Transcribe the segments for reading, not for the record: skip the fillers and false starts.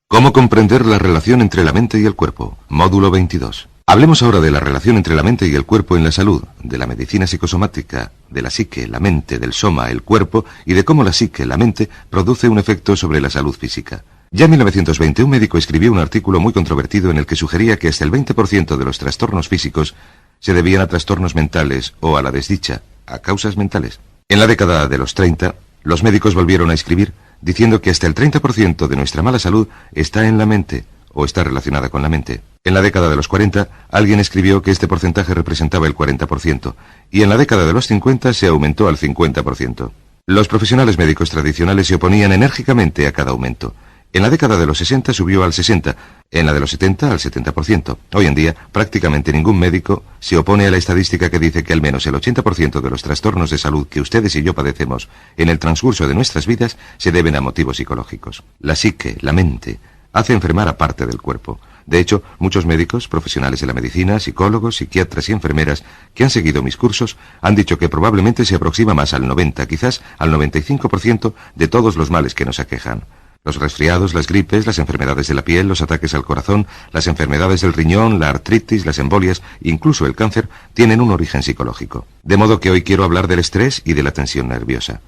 ¿Cómo comprender la relación entre la mente y el cuerpo? Módulo 22. Hablemos ahora de la relación entre la mente y el cuerpo en la salud, de la medicina psicosomática, de la psique, la mente, del soma, el cuerpo, y de cómo la psique, la mente, produce un efecto sobre la salud física. Ya en 1920 un médico escribió un artículo muy controvertido en el que sugería que hasta el 20% de los trastornos físicos se debían a trastornos mentales o a la desdicha, a causas mentales. En la década de los 30, los médicos volvieron a escribir diciendo que hasta el 30% de nuestra mala salud está en la mente o está relacionada con la mente. En la década de los 40, alguien escribió que este porcentaje representaba el 40%, y en la década de los 50 se aumentó al 50%. Los profesionales médicos tradicionales se oponían enérgicamente a cada aumento. En la década de los 60 subió al 60%, en la de los 70 al 70%. Hoy en día, prácticamente ningún médico se opone a la estadística que dice que al menos el 80% de los trastornos de salud que ustedes y yo padecemos en el transcurso de nuestras vidas se deben a motivos psicológicos. La psique, la mente, hace enfermar a parte del cuerpo. De hecho, muchos médicos, profesionales de la medicina, psicólogos, psiquiatras y enfermeras que han seguido mis cursos han dicho que probablemente se aproxima más al 90, quizás al 95% de todos los males que nos aquejan. Los resfriados, las gripes, las enfermedades de la piel, los ataques al corazón, las enfermedades del riñón, la artritis, las embolias, incluso el cáncer, tienen un origen psicológico. De modo que hoy quiero hablar del estrés y de la tensión nerviosa.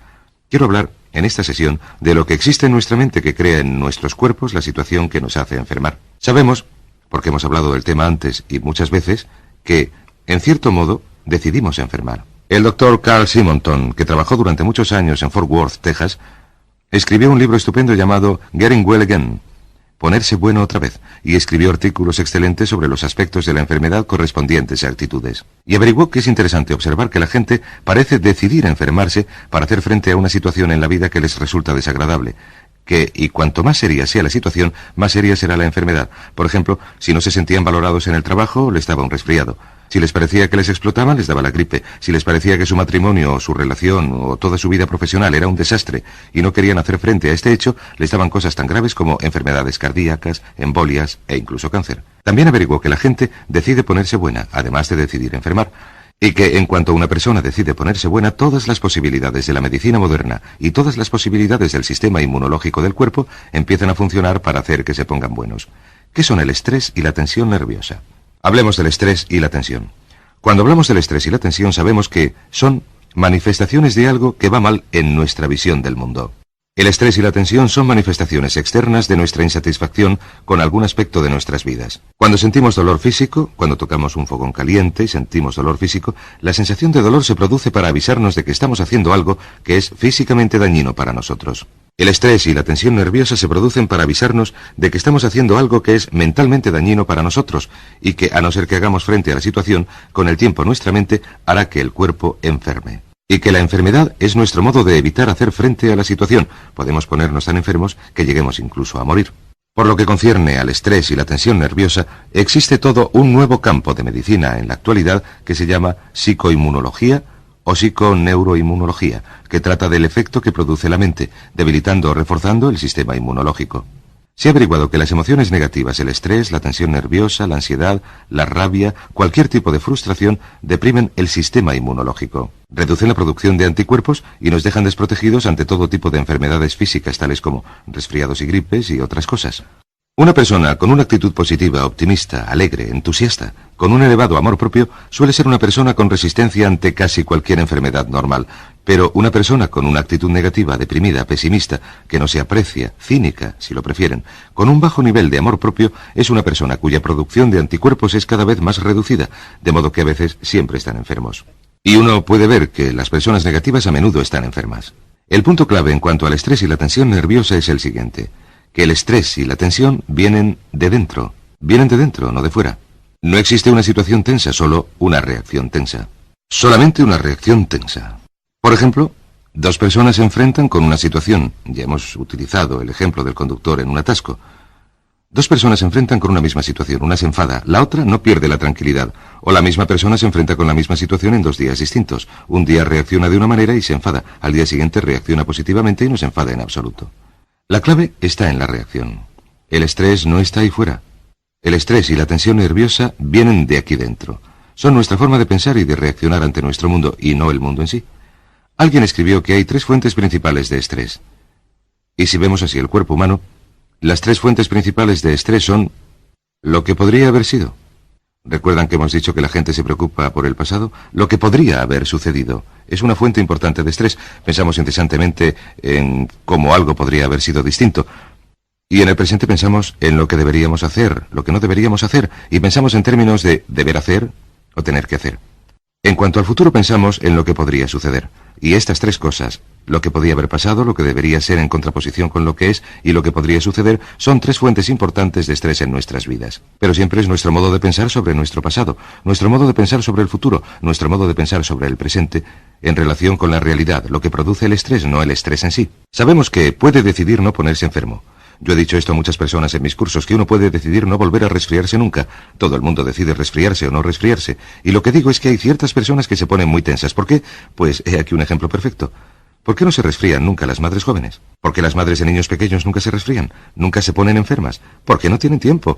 Quiero hablar, en esta sesión, de lo que existe en nuestra mente que crea en nuestros cuerpos la situación que nos hace enfermar. Sabemos, porque hemos hablado del tema antes y muchas veces, que, en cierto modo, decidimos enfermar. El doctor Carl Simonton, que trabajó durante muchos años en Fort Worth, Texas, escribió un libro estupendo llamado Getting Well Again, ponerse bueno otra vez, y escribió artículos excelentes sobre los aspectos de la enfermedad correspondientes a actitudes. Y averiguó que es interesante observar que la gente parece decidir enfermarse para hacer frente a una situación en la vida que les resulta desagradable, y cuanto más seria sea la situación, más seria será la enfermedad. Por ejemplo, si no se sentían valorados en el trabajo, les daba un resfriado. Si les parecía que les explotaban, les daba la gripe. Si les parecía que su matrimonio o su relación o toda su vida profesional era un desastre y no querían hacer frente a este hecho, les daban cosas tan graves como enfermedades cardíacas, embolias e incluso cáncer. También averiguó que la gente decide ponerse buena, además de decidir enfermar, y que en cuanto una persona decide ponerse buena, todas las posibilidades de la medicina moderna y todas las posibilidades del sistema inmunológico del cuerpo empiezan a funcionar para hacer que se pongan buenos. ¿Qué son el estrés y la tensión nerviosa? Hablemos del estrés y la tensión. Cuando hablamos del estrés y la tensión sabemos que son manifestaciones de algo que va mal en nuestra visión del mundo. El estrés y la tensión son manifestaciones externas de nuestra insatisfacción con algún aspecto de nuestras vidas. Cuando sentimos dolor físico, cuando tocamos un fogón caliente y sentimos dolor físico, la sensación de dolor se produce para avisarnos de que estamos haciendo algo que es físicamente dañino para nosotros. El estrés y la tensión nerviosa se producen para avisarnos de que estamos haciendo algo que es mentalmente dañino para nosotros y que, a no ser que hagamos frente a la situación, con el tiempo nuestra mente hará que el cuerpo enferme. Y que la enfermedad es nuestro modo de evitar hacer frente a la situación. Podemos ponernos tan enfermos que lleguemos incluso a morir. Por lo que concierne al estrés y la tensión nerviosa, existe todo un nuevo campo de medicina en la actualidad que se llama psicoinmunología o psiconeuroinmunología, que trata del efecto que produce la mente, debilitando o reforzando el sistema inmunológico. Se ha averiguado que las emociones negativas, el estrés, la tensión nerviosa, la ansiedad, la rabia, cualquier tipo de frustración, deprimen el sistema inmunológico. Reducen la producción de anticuerpos y nos dejan desprotegidos ante todo tipo de enfermedades físicas, tales como resfriados y gripes y otras cosas. Una persona con una actitud positiva, optimista, alegre, entusiasta, con un elevado amor propio, suele ser una persona con resistencia ante casi cualquier enfermedad normal. Pero una persona con una actitud negativa, deprimida, pesimista, que no se aprecia, cínica, si lo prefieren, con un bajo nivel de amor propio, es una persona cuya producción de anticuerpos es cada vez más reducida, de modo que a veces siempre están enfermos. Y uno puede ver que las personas negativas a menudo están enfermas. El punto clave en cuanto al estrés y la tensión nerviosa es el siguiente: que el estrés y la tensión vienen de dentro, no de fuera. No existe una situación tensa, solo una reacción tensa. Solamente una reacción tensa. Por ejemplo, dos personas se enfrentan con una situación. Ya hemos utilizado el ejemplo del conductor en un atasco. Dos personas se enfrentan con una misma situación. Una se enfada, la otra no pierde la tranquilidad. O la misma persona se enfrenta con la misma situación en 2 días distintos. Un día reacciona de una manera y se enfada. Al día siguiente reacciona positivamente y no se enfada en absoluto. La clave está en la reacción. El estrés no está ahí fuera. El estrés y la tensión nerviosa vienen de aquí dentro. Son nuestra forma de pensar y de reaccionar ante nuestro mundo, y no el mundo en sí. Alguien escribió que hay 3 fuentes principales de estrés. Y si vemos así el cuerpo humano, Las tres fuentes principales de estrés son lo que podría haber sido. ¿Recuerdan que hemos dicho que la gente se preocupa por el pasado? Lo que podría haber sucedido es una fuente importante de estrés. Pensamos incesantemente en cómo algo podría haber sido distinto. Y en el presente pensamos en lo que deberíamos hacer, lo que no deberíamos hacer, y pensamos en términos de deber hacer o tener que hacer. En cuanto al futuro pensamos en lo que podría suceder. Y estas tres cosas, lo que podía haber pasado, lo que debería ser en contraposición con lo que es y lo que podría suceder, son tres fuentes importantes de estrés en nuestras vidas. Pero siempre es nuestro modo de pensar sobre nuestro pasado, nuestro modo de pensar sobre el futuro, nuestro modo de pensar sobre el presente, en relación con la realidad, lo que produce el estrés, no el estrés en sí. Sabemos que puede decidir no ponerse enfermo. Yo he dicho esto a muchas personas en mis cursos, que uno puede decidir no volver a resfriarse nunca. Todo el mundo decide resfriarse o no resfriarse. Y lo que digo es que hay ciertas personas que se ponen muy tensas. ¿Por qué? Pues he aquí un ejemplo perfecto. ¿Por qué no se resfrían nunca las madres jóvenes? Porque las madres de niños pequeños nunca se resfrían, nunca se ponen enfermas. Porque no tienen tiempo.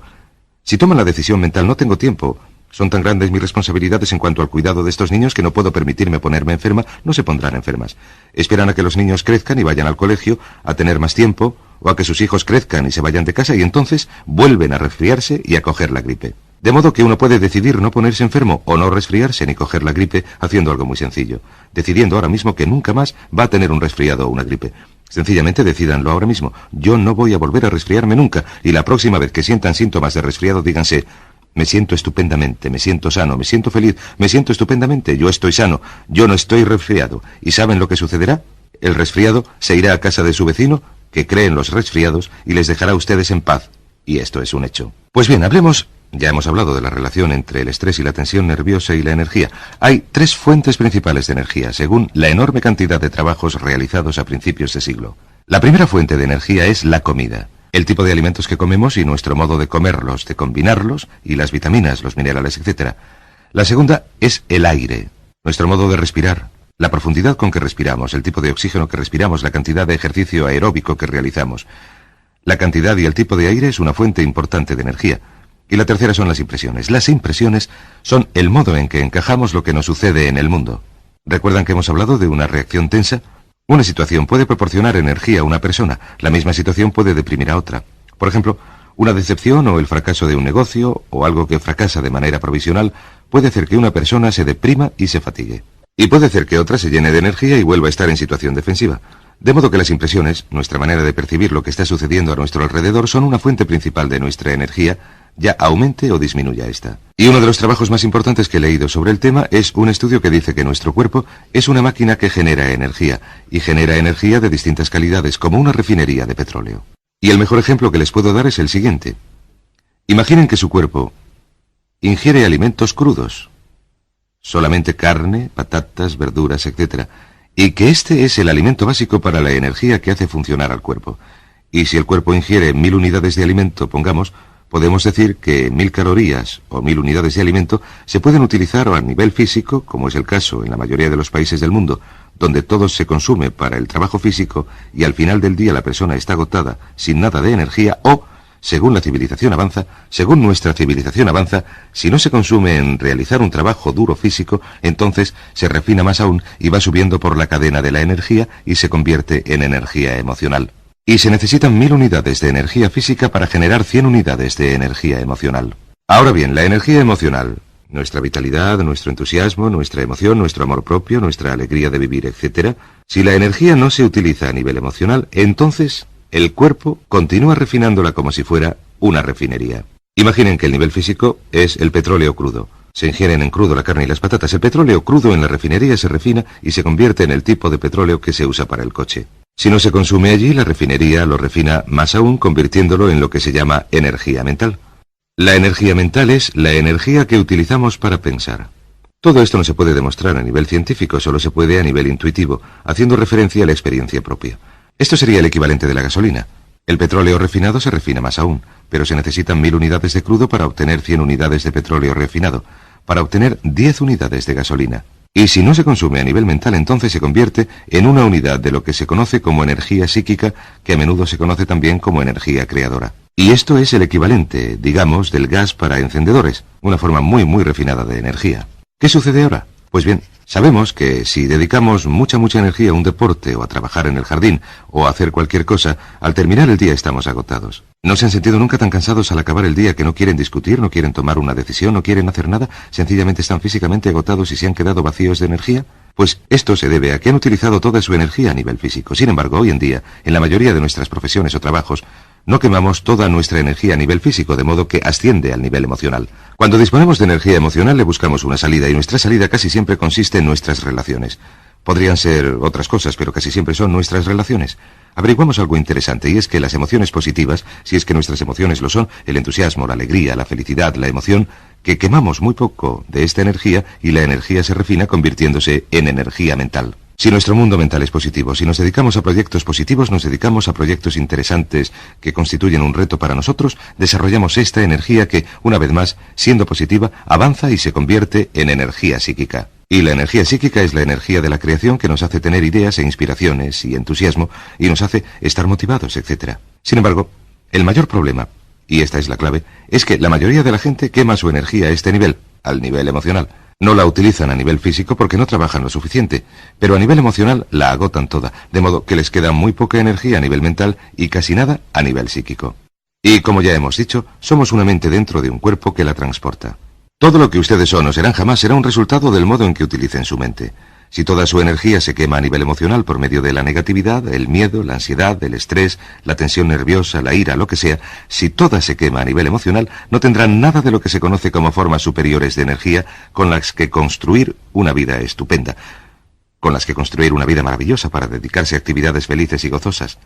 Si toman la decisión mental, no tengo tiempo. Son tan grandes mis responsabilidades en cuanto al cuidado de estos niños que no puedo permitirme ponerme enferma, no se pondrán enfermas. Esperan a que los niños crezcan y vayan al colegio, a tener más tiempo, o a que sus hijos crezcan y se vayan de casa y entonces vuelven a resfriarse y a coger la gripe. De modo que uno puede decidir no ponerse enfermo o no resfriarse ni coger la gripe haciendo algo muy sencillo, decidiendo ahora mismo que nunca más va a tener un resfriado o una gripe. Sencillamente decídanlo ahora mismo. Yo no voy a volver a resfriarme nunca y la próxima vez que sientan síntomas de resfriado díganse: me siento estupendamente, me siento sano, me siento feliz, me siento estupendamente, yo estoy sano, yo no estoy resfriado. ¿Y saben lo que sucederá? El resfriado se irá a casa de su vecino, que cree en los resfriados, y les dejará a ustedes en paz. Y esto es un hecho. Pues bien, hablemos. Ya hemos hablado de la relación entre el estrés y la tensión nerviosa y la energía. Hay tres fuentes principales de energía, según la enorme cantidad de trabajos realizados a principios de siglo. La primera fuente de energía es la comida. El tipo de alimentos que comemos y nuestro modo de comerlos, de combinarlos, y las vitaminas, los minerales, etc. La segunda es el aire, nuestro modo de respirar, la profundidad con que respiramos, el tipo de oxígeno que respiramos, la cantidad de ejercicio aeróbico que realizamos. La cantidad y el tipo de aire es una fuente importante de energía. Y la tercera son las impresiones. Las impresiones son el modo en que encajamos lo que nos sucede en el mundo. ¿Recuerdan que hemos hablado de una reacción tensa? Una situación puede proporcionar energía a una persona. La misma situación puede deprimir a otra. Por ejemplo, una decepción o el fracaso de un negocio o algo que fracasa de manera provisional puede hacer que una persona se deprima y se fatigue. Y puede hacer que otra se llene de energía y vuelva a estar en situación defensiva. De modo que las impresiones, nuestra manera de percibir lo que está sucediendo a nuestro alrededor, son una fuente principal de nuestra energía, ya aumente o disminuya esta. Y uno de los trabajos más importantes que he leído sobre el tema es un estudio que dice que nuestro cuerpo es una máquina que genera energía, y genera energía de distintas calidades, como una refinería de petróleo. Y el mejor ejemplo que les puedo dar es el siguiente. Imaginen que su cuerpo ingiere alimentos crudos, solamente carne, patatas, verduras, etc., y que este es el alimento básico para la energía que hace funcionar al cuerpo. Y si el cuerpo ingiere 1000 unidades de alimento, pongamos, podemos decir que 1000 calorías o 1000 unidades de alimento se pueden utilizar a nivel físico, como es el caso en la mayoría de los países del mundo, donde todo se consume para el trabajo físico y al final del día la persona está agotada, sin nada de energía, o, según la civilización avanza, según nuestra civilización avanza, si no se consume en realizar un trabajo duro físico, entonces se refina más aún y va subiendo por la cadena de la energía y se convierte en energía emocional. Y se necesitan 1000 unidades de energía física para generar 100 unidades de energía emocional. Ahora bien, la energía emocional, nuestra vitalidad, nuestro entusiasmo, nuestra emoción, nuestro amor propio, nuestra alegría de vivir, etc., si la energía no se utiliza a nivel emocional, entonces el cuerpo continúa refinándola como si fuera una refinería. Imaginen que el nivel físico es el petróleo crudo. Se ingieren en crudo la carne y las patatas. El petróleo crudo en la refinería se refina y se convierte en el tipo de petróleo que se usa para el coche. Si no se consume allí, la refinería lo refina más aún, convirtiéndolo en lo que se llama energía mental. La energía mental es la energía que utilizamos para pensar. Todo esto no se puede demostrar a nivel científico, solo se puede a nivel intuitivo, haciendo referencia a la experiencia propia. Esto sería el equivalente de la gasolina. El petróleo refinado se refina más aún, pero se necesitan 1000 unidades de crudo para obtener 100 unidades de petróleo refinado, para obtener 10 unidades de gasolina. Y si no se consume a nivel mental, entonces se convierte en una unidad de lo que se conoce como energía psíquica, que a menudo se conoce también como energía creadora. Y esto es el equivalente, digamos, del gas para encendedores, una forma muy refinada de energía. ¿Qué sucede ahora? Pues bien, Sabemos que si dedicamos mucha energía a un deporte o a trabajar en el jardín o a hacer cualquier cosa, al terminar el día estamos agotados. ¿No se han sentido nunca tan cansados al acabar el día que no quieren discutir, no quieren tomar una decisión, no quieren hacer nada? Sencillamente están físicamente agotados y se han quedado vacíos de energía. Pues esto se debe a que han utilizado toda su energía a nivel físico. Sin embargo, hoy en día, en la mayoría de nuestras profesiones o trabajos, no quemamos toda nuestra energía a nivel físico, de modo que asciende al nivel emocional. Cuando disponemos de energía emocional le buscamos una salida, y nuestra salida casi siempre consiste en nuestras relaciones. Podrían ser otras cosas, pero casi siempre son nuestras relaciones. Averiguamos algo interesante, y es que las emociones positivas, si es que nuestras emociones lo son, el entusiasmo, la alegría, la felicidad, la emoción, que quemamos muy poco de esta energía y la energía se refina convirtiéndose en energía mental. Si nuestro mundo mental es positivo, si nos dedicamos a proyectos positivos, nos dedicamos a proyectos interesantes que constituyen un reto para nosotros, desarrollamos esta energía que, una vez más, siendo positiva, avanza y se convierte en energía psíquica. Y la energía psíquica es la energía de la creación que nos hace tener ideas e inspiraciones y entusiasmo y nos hace estar motivados, etc. Sin embargo, el mayor problema, y esta es la clave, es que la mayoría de la gente quema su energía a este nivel, al nivel emocional. No la utilizan a nivel físico porque no trabajan lo suficiente, pero a nivel emocional la agotan toda, de modo que les queda muy poca energía a nivel mental y casi nada a nivel psíquico. Y como ya hemos dicho, somos una mente dentro de un cuerpo que la transporta. Todo lo que ustedes son o serán jamás será un resultado del modo en que utilicen su mente. Si toda su energía se quema a nivel emocional por medio de la negatividad, el miedo, la ansiedad, el estrés, la tensión nerviosa, la ira, lo que sea, si toda se quema a nivel emocional, no tendrán nada de lo que se conoce como formas superiores de energía con las que construir una vida estupenda, con las que construir una vida maravillosa para dedicarse a actividades felices y gozosas,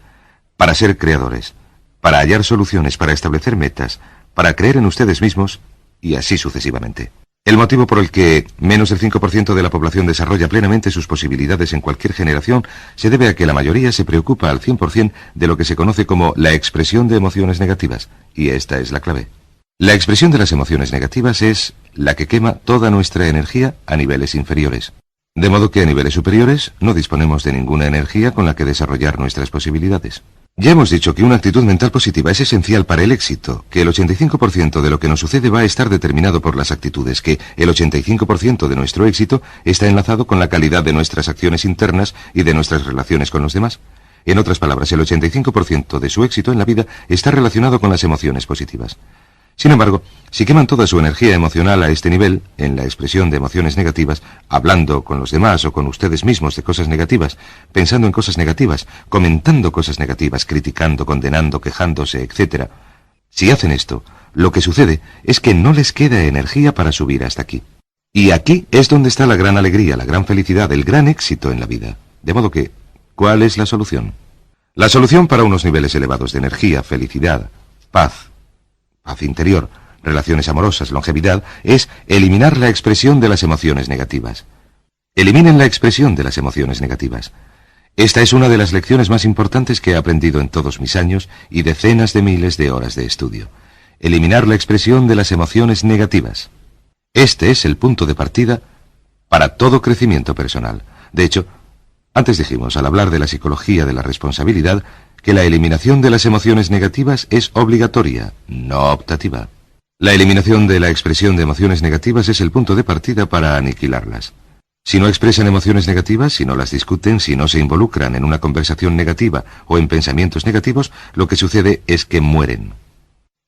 para ser creadores, para hallar soluciones, para establecer metas, para creer en ustedes mismos y así sucesivamente. El motivo por el que menos del 5% de la población desarrolla plenamente sus posibilidades en cualquier generación se debe a que la mayoría se preocupa al 100% de lo que se conoce como la expresión de emociones negativas, y esta es la clave. La expresión de las emociones negativas es la que quema toda nuestra energía a niveles inferiores. De modo que a niveles superiores no disponemos de ninguna energía con la que desarrollar nuestras posibilidades. Ya hemos dicho que una actitud mental positiva es esencial para el éxito, que el 85% de lo que nos sucede va a estar determinado por las actitudes, que el 85% de nuestro éxito está enlazado con la calidad de nuestras acciones internas y de nuestras relaciones con los demás. En otras palabras, el 85% de su éxito en la vida está relacionado con las emociones positivas. Sin embargo, si queman toda su energía emocional a este nivel, en la expresión de emociones negativas, hablando con los demás o con ustedes mismos de cosas negativas, pensando en cosas negativas, comentando cosas negativas, criticando, condenando, quejándose, etc. Si hacen esto, lo que sucede es que no les queda energía para subir hasta aquí. Y aquí es donde está la gran alegría, la gran felicidad, el gran éxito en la vida. De modo que, ¿cuál es la solución? La solución para unos niveles elevados de energía, felicidad, paz interior, relaciones amorosas, longevidad, es eliminar la expresión de las emociones negativas. Eliminen la expresión de las emociones negativas. Esta es una de las lecciones más importantes que he aprendido en todos mis años y decenas de miles de horas de estudio. Eliminar la expresión de las emociones negativas. Este es el punto de partida para todo crecimiento personal. De hecho, antes dijimos, al hablar de la psicología de la responsabilidad, que la eliminación de las emociones negativas es obligatoria, no optativa. La eliminación de la expresión de emociones negativas es el punto de partida para aniquilarlas. Si no expresan emociones negativas, si no las discuten, si no se involucran en una conversación negativa o en pensamientos negativos, lo que sucede es que mueren.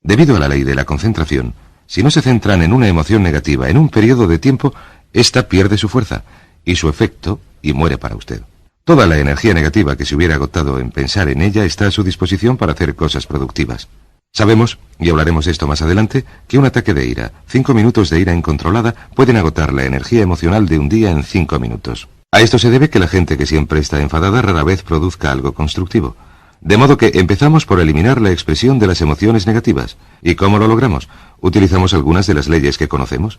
Debido a la ley de la concentración, si no se centran en una emoción negativa en un periodo de tiempo, ésta pierde su fuerza y su efecto y muere para usted. Toda la energía negativa que se hubiera agotado en pensar en ella está a su disposición para hacer cosas productivas. Sabemos, y hablaremos de esto más adelante, que un ataque de ira, 5 minutos de ira incontrolada, pueden agotar la energía emocional de un día en 5 minutos. A esto se debe que la gente que siempre está enfadada rara vez produzca algo constructivo. De modo que empezamos por eliminar la expresión de las emociones negativas. ¿Y cómo lo logramos? Utilizamos algunas de las leyes que conocemos.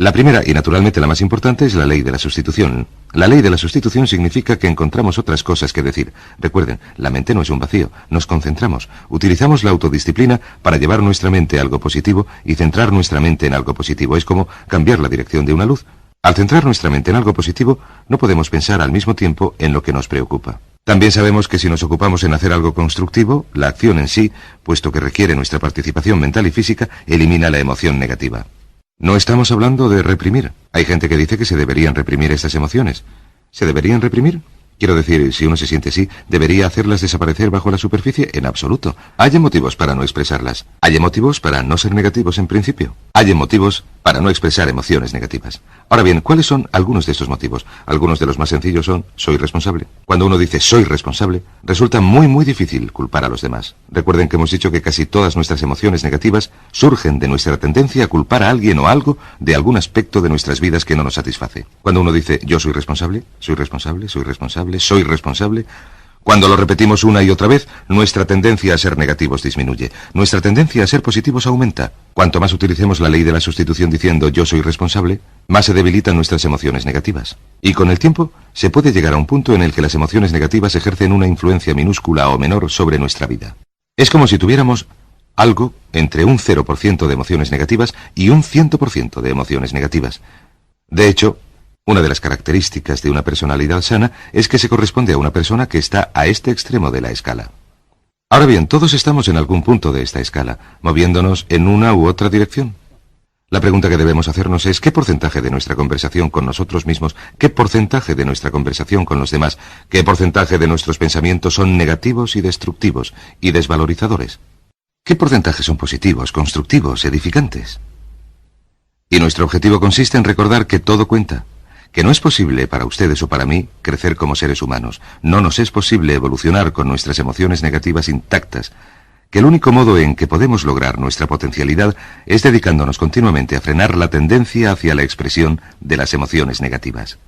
La primera, y naturalmente la más importante, es la ley de la sustitución. La ley de la sustitución significa que encontramos otras cosas que decir. Recuerden, la mente no es un vacío, nos concentramos. Utilizamos la autodisciplina para llevar nuestra mente a algo positivo y centrar nuestra mente en algo positivo. Es como cambiar la dirección de una luz. Al centrar nuestra mente en algo positivo, no podemos pensar al mismo tiempo en lo que nos preocupa. También sabemos que si nos ocupamos en hacer algo constructivo, la acción en sí, puesto que requiere nuestra participación mental y física, elimina la emoción negativa. No estamos hablando de reprimir. Hay gente que dice que se deberían reprimir estas emociones. ¿Se deberían reprimir? Quiero decir, si uno se siente así, ¿debería hacerlas desaparecer bajo la superficie? En absoluto. Hay motivos para no expresarlas. Hay motivos para no ser negativos en principio. Hay motivos para no expresar emociones negativas. Ahora bien, ¿cuáles son algunos de estos motivos? Algunos de los más sencillos son, soy responsable. Cuando uno dice soy responsable, resulta muy difícil culpar a los demás. Recuerden que hemos dicho que casi todas nuestras emociones negativas surgen de nuestra tendencia a culpar a alguien o algo de algún aspecto de nuestras vidas que no nos satisface. Cuando uno dice yo soy responsable, soy responsable, soy responsable, soy responsable, cuando lo repetimos una y otra vez, nuestra tendencia a ser negativos disminuye. Nuestra tendencia a ser positivos aumenta. Cuanto más utilicemos la ley de la sustitución diciendo yo soy responsable, más se debilitan nuestras emociones negativas. Y con el tiempo, se puede llegar a un punto en el que las emociones negativas ejercen una influencia minúscula o menor sobre nuestra vida. Es como si tuviéramos algo entre un 0% de emociones negativas y un 100% de emociones negativas. De hecho, una de las características de una personalidad sana es que se corresponde a una persona que está a este extremo de la escala. Ahora bien, todos estamos en algún punto de esta escala, moviéndonos en una u otra dirección. La pregunta que debemos hacernos es ¿qué porcentaje de nuestra conversación con nosotros mismos, qué porcentaje de nuestra conversación con los demás, qué porcentaje de nuestros pensamientos son negativos y destructivos y desvalorizadores? ¿Qué porcentaje son positivos, constructivos, edificantes? Y nuestro objetivo consiste en recordar que todo cuenta. Que no es posible para ustedes o para mí crecer como seres humanos. No nos es posible evolucionar con nuestras emociones negativas intactas. Que el único modo en que podemos lograr nuestra potencialidad es dedicándonos continuamente a frenar la tendencia hacia la expresión de las emociones negativas.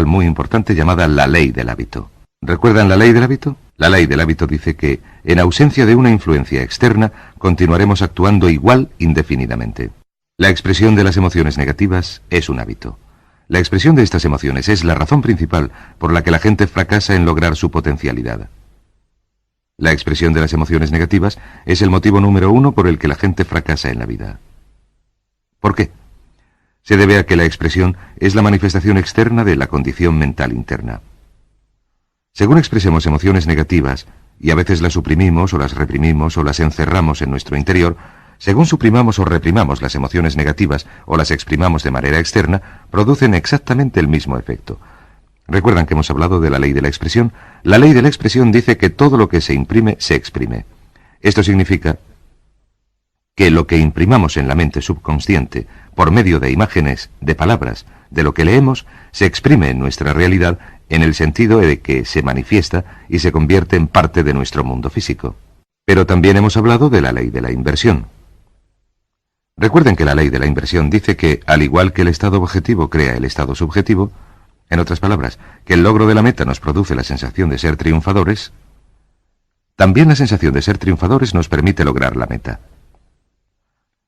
Muy importante llamada la ley del hábito. ¿Recuerdan la ley del hábito? La ley del hábito dice que, en ausencia de una influencia externa, continuaremos actuando igual indefinidamente. La expresión de las emociones negativas es un hábito. La expresión de estas emociones es la razón principal por la que la gente fracasa en lograr su potencialidad. La expresión de las emociones negativas es el motivo número 1 por el que la gente fracasa en la vida. ¿Por qué? Se debe a que la expresión es la manifestación externa de la condición mental interna. Según expresemos emociones negativas, y a veces las suprimimos o las reprimimos o las encerramos en nuestro interior, según suprimamos o reprimamos las emociones negativas o las exprimamos de manera externa, producen exactamente el mismo efecto. ¿Recuerdan que hemos hablado de la ley de la expresión? La ley de la expresión dice que todo lo que se imprime, se exprime. Esto significa que lo que imprimamos en la mente subconsciente, por medio de imágenes, de palabras, de lo que leemos, se exprime en nuestra realidad en el sentido de que se manifiesta y se convierte en parte de nuestro mundo físico. Pero también hemos hablado de la ley de la inversión. Recuerden que la ley de la inversión dice que, al igual que el estado objetivo crea el estado subjetivo, en otras palabras, que el logro de la meta nos produce la sensación de ser triunfadores, también la sensación de ser triunfadores nos permite lograr la meta.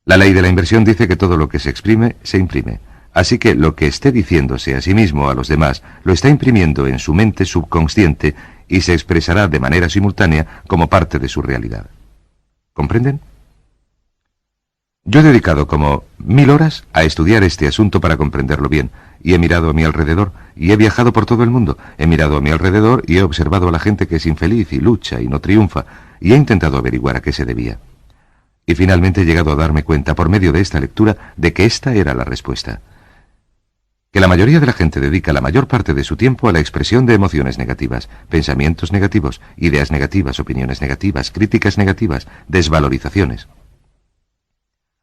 La ley de la inversión dice que todo lo que se exprime, se imprime. Así que lo que esté diciéndose a sí mismo a los demás, lo está imprimiendo en su mente subconsciente y se expresará de manera simultánea como parte de su realidad. ¿Comprenden? Yo he dedicado como 1000 horas a estudiar este asunto para comprenderlo bien, y he mirado a mi alrededor, y he viajado por todo el mundo, he mirado a mi alrededor y he observado a la gente que es infeliz y lucha y no triunfa, y he intentado averiguar a qué se debía. Y finalmente he llegado a darme cuenta, por medio de esta lectura, de que esta era la respuesta. Que la mayoría de la gente dedica la mayor parte de su tiempo a la expresión de emociones negativas, pensamientos negativos, ideas negativas, opiniones negativas, críticas negativas, desvalorizaciones.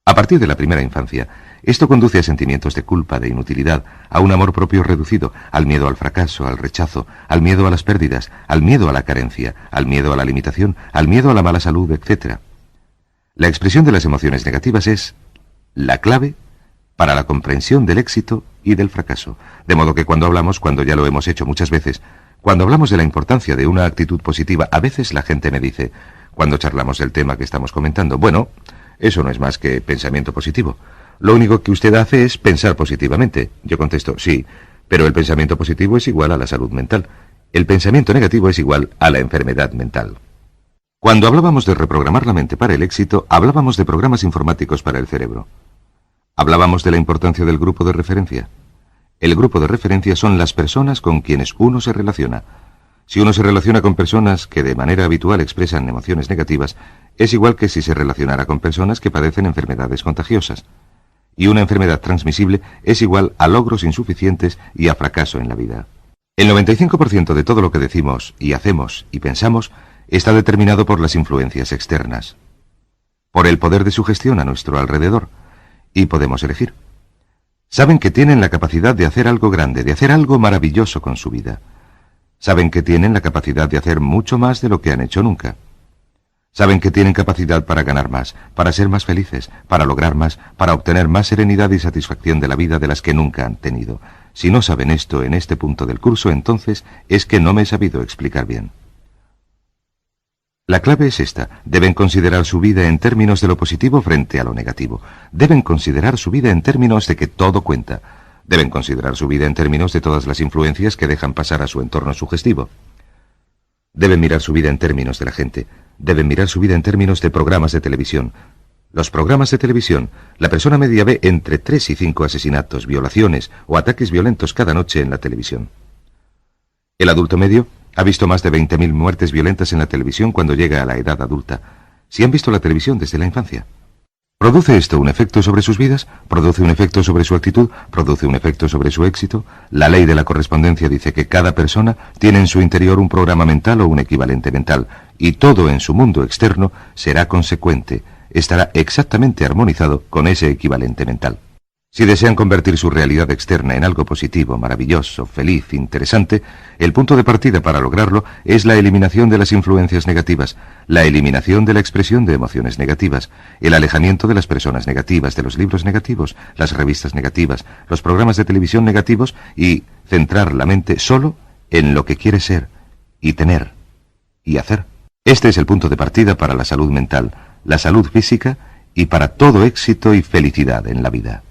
A partir de la primera infancia, esto conduce a sentimientos de culpa, de inutilidad, a un amor propio reducido, al miedo al fracaso, al rechazo, al miedo a las pérdidas, al miedo a la carencia, al miedo a la limitación, al miedo a la mala salud, etc. La expresión de las emociones negativas es la clave para la comprensión del éxito y del fracaso. De modo que cuando ya lo hemos hecho muchas veces, cuando hablamos de la importancia de una actitud positiva, a veces la gente me dice, cuando charlamos del tema que estamos comentando, bueno, eso no es más que pensamiento positivo. Lo único que usted hace es pensar positivamente. Yo contesto, sí, pero el pensamiento positivo es igual a la salud mental. El pensamiento negativo es igual a la enfermedad mental. Cuando hablábamos de reprogramar la mente para el éxito, hablábamos de programas informáticos para el cerebro. Hablábamos de la importancia del grupo de referencia. El grupo de referencia son las personas con quienes uno se relaciona. Si uno se relaciona con personas que de manera habitual expresan emociones negativas, es igual que si se relacionara con personas que padecen enfermedades contagiosas. Y una enfermedad transmisible es igual a logros insuficientes y a fracaso en la vida. El 95% de todo lo que decimos y hacemos y pensamos está determinado por las influencias externas, por el poder de sugestión a nuestro alrededor, y podemos elegir. Saben que tienen la capacidad de hacer algo grande, de hacer algo maravilloso con su vida. Saben que tienen la capacidad de hacer mucho más de lo que han hecho nunca. Saben que tienen capacidad para ganar más, para ser más felices, para lograr más, para obtener más serenidad y satisfacción de la vida de las que nunca han tenido. Si no saben esto en este punto del curso, entonces es que no me he sabido explicar bien. La clave es esta. Deben considerar su vida en términos de lo positivo frente a lo negativo. Deben considerar su vida en términos de que todo cuenta. Deben considerar su vida en términos de todas las influencias que dejan pasar a su entorno sugestivo. Deben mirar su vida en términos de la gente. Deben mirar su vida en términos de programas de televisión. Los programas de televisión, la persona media ve entre 3 y 5 asesinatos, violaciones o ataques violentos cada noche en la televisión. El adulto medio ha visto más de 20.000 muertes violentas en la televisión cuando llega a la edad adulta. Si han visto la televisión desde la infancia. ¿Produce esto un efecto sobre sus vidas? ¿Produce un efecto sobre su actitud? ¿Produce un efecto sobre su éxito? La ley de la correspondencia dice que cada persona tiene en su interior un programa mental o un equivalente mental, y todo en su mundo externo será consecuente, estará exactamente armonizado con ese equivalente mental. Si desean convertir su realidad externa en algo positivo, maravilloso, feliz, interesante, el punto de partida para lograrlo es la eliminación de las influencias negativas, la eliminación de la expresión de emociones negativas, el alejamiento de las personas negativas, de los libros negativos, las revistas negativas, los programas de televisión negativos y centrar la mente solo en lo que quiere ser y tener y hacer. Este es el punto de partida para la salud mental, la salud física y para todo éxito y felicidad en la vida.